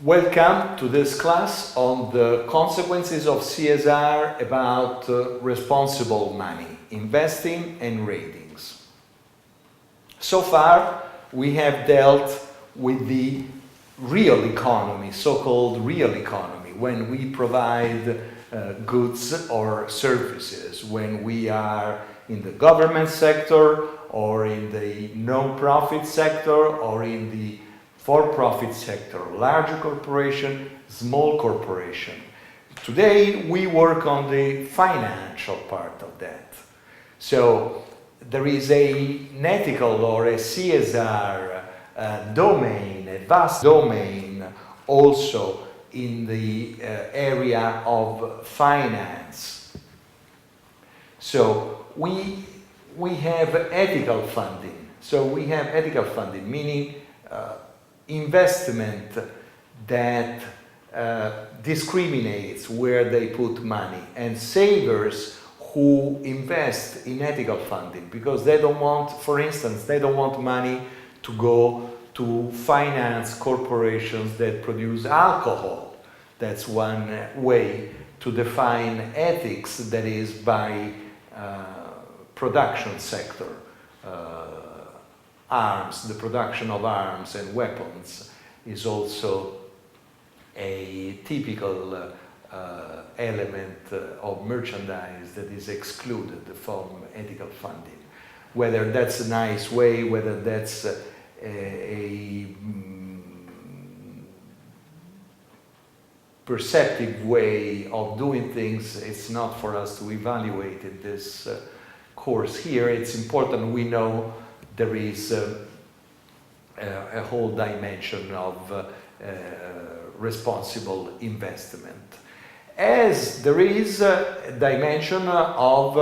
Welcome to this class on the consequences of CSR about responsible money, investing and ratings. So far, we have dealt with the real economy, so-called real economy, when we provide goods or services, when we are in the government sector or in the non-profit sector or in the for-profit sector, large corporation, small corporation. Today we work on the financial part of that. So there is an ethical or a CSR domain, a vast domain also in the area of finance. So we have ethical funding. So we have ethical funding, meaning investment that discriminates where they put money, and savers who invest in ethical funding because they don't want, for instance, they don't want money to go to finance corporations that produce alcohol. That's one way to define ethics, that is by production sector. Arms, the production of arms and weapons is also a typical element of merchandise that is excluded from ethical funding. Whether that's a nice way, whether that's a perceptive way of doing things, it's not for us to evaluate in this course here. It's important we know there is a whole dimension of responsible investment. As there is a dimension of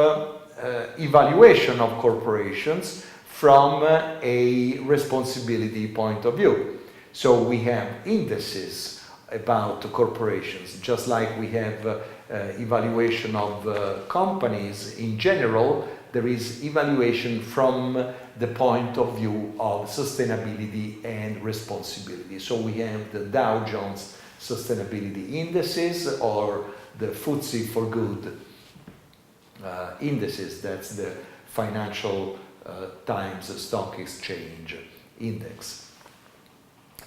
evaluation of corporations from a responsibility point of view. So we have indices about corporations, just like we have evaluation of companies in general. There is evaluation from the point of view of sustainability and responsibility. So we have the Dow Jones Sustainability Indices or the FTSE for Good indices. That's the Financial Times Stock Exchange Index.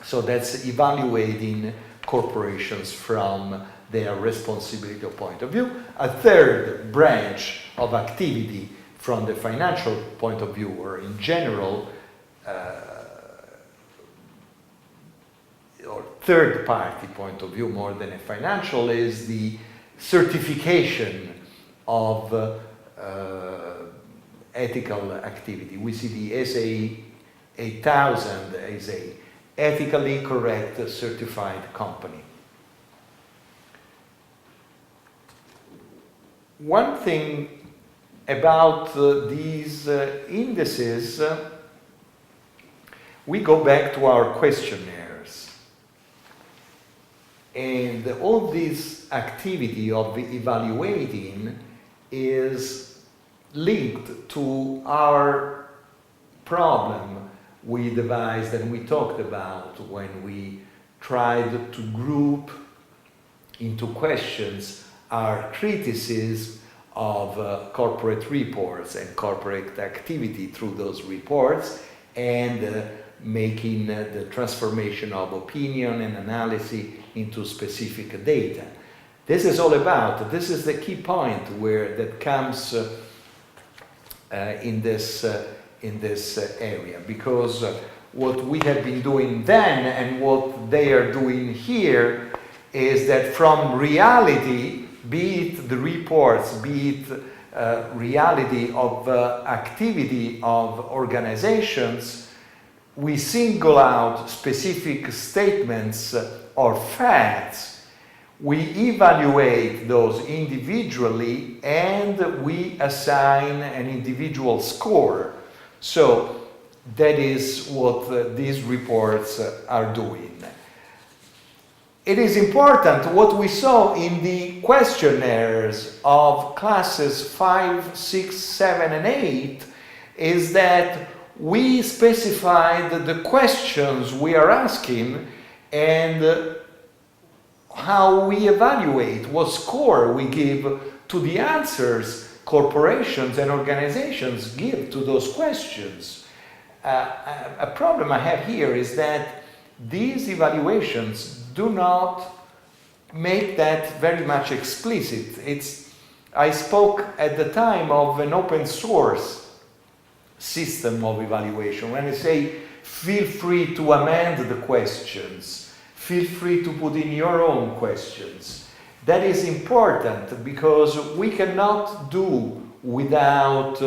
So that's evaluating corporations from their responsibility point of view. A third branch of activity from the financial point of view, or in general, or third-party point of view more than a financial, is the certification of ethical activity. We see the SA 8000 as a ethically correct certified company. One thing about these indices, we go back to our questionnaires. And all this activity of evaluating is linked to our problem we devised and we talked about when we tried to group into questions our criticism of corporate reports and corporate activity through those reports, and making the transformation of opinion and analysis into specific data. This is all about, this is the key point where that comes in this area, because what we have been doing then and what they are doing here is that from reality, be it the reports, be it reality of activity of organizations, we single out specific statements or facts, we evaluate those individually, and we assign an individual score. So that is what these reports are doing. It is important what we saw in the questionnaires of classes 5, 6, 7, and 8 is that we specified the questions we are asking, and how we evaluate, what score we give to the answers corporations and organizations give to those questions. A problem I have here is that these evaluations do not make that very much explicit. I spoke at the time of an open source system of evaluation. When I say feel free to amend the questions, feel free to put in your own questions. That is important because we cannot do without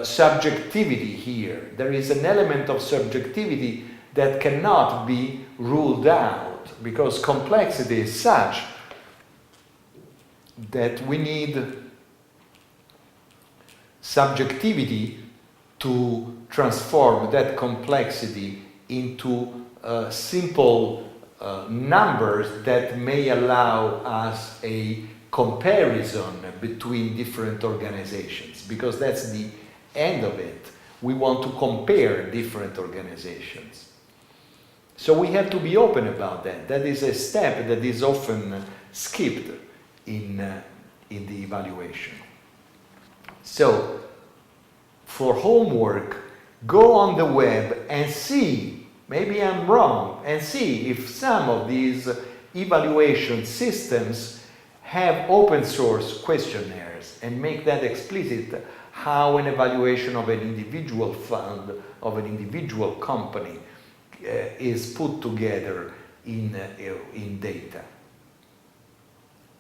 subjectivity here. There is an element of subjectivity that cannot be ruled out because complexity is such that we need subjectivity to transform that complexity into simple numbers that may allow us a comparison between different organizations, because that's the end of it. We want to compare different organizations. So we have to be open about that. That is a step that is often skipped in the evaluation. So for homework, go on the web and see, maybe I'm wrong, and see if some of these evaluation systems have open source questionnaires and make that explicit how an evaluation of an individual fund, of an individual company is put together in data.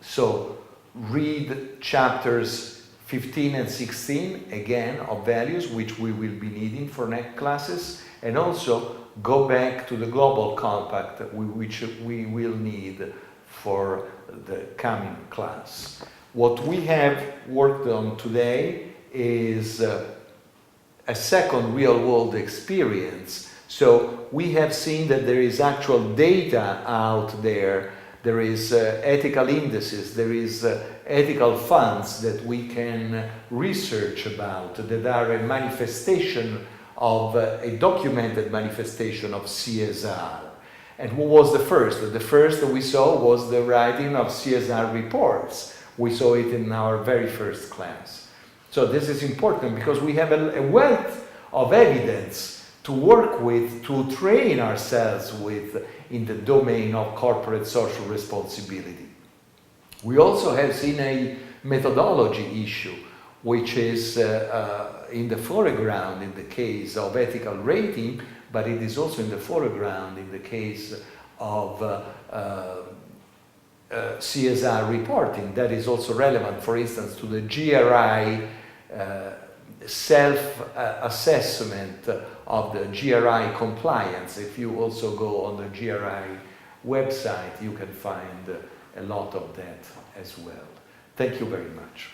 So read chapters 15 and 16, again, of values, which we will be needing for next classes, and also go back to the Global Compact, which we will need for the coming class. What we have worked on today is a second real-world experience. So we have seen that there is actual data out there. There is ethical indices, there is ethical funds that we can research about that are a manifestation of a documented manifestation of CSR. And what was the first? The first we saw was the writing of CSR reports. We saw it in our very first class. So this is important because we have a wealth of evidence to work with, to train ourselves with in the domain of corporate social responsibility. We also have seen a methodology issue, which is in the foreground in the case of ethical rating, but it is also in the foreground in the case of CSR reporting. That is also relevant, for instance, to the GRI self-assessment of the GRI compliance. If you also go on the GRI website, you can find a lot of that as well. Thank you very much.